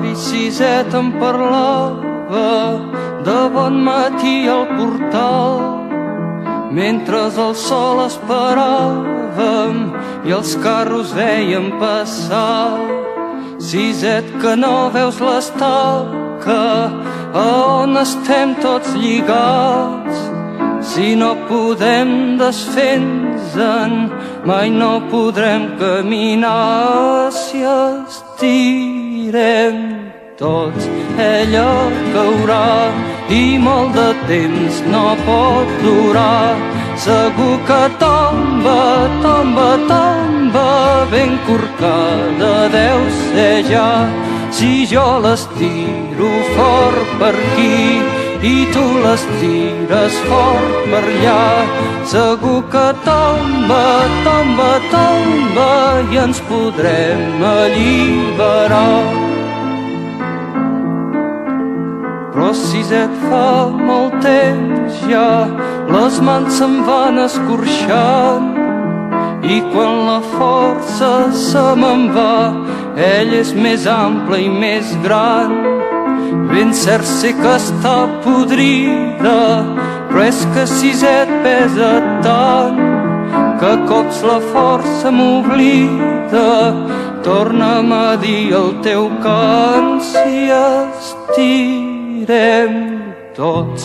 l'avi Siset em parlava de bon matí al portal, mentre el sol esperàvem i els carros veiem passar. Siset, que no veus l'estaca a on estem tots lligats? Si no podem desfer-nos-en, mai no podrem caminar. Si estirem tots, ella caurà i molt de temps no pot durar. Segur que tomba, tomba, tomba, ben corcada deu ser ja. Si jo l'estiro fort per aquí i tu l'estires fort per allà, segur que tomba, tomba, tomba i ens podrem alliberar. Però Siset, fa molt temps ja les mans se'n van escorxant i quan la força se me'n va, ell és més ample i més gran. Ben cert sé que està podrida, però és que Siset pesa tant que a cops la força m'oblida. Torna'm a dir el teu cant. Si estirem tots,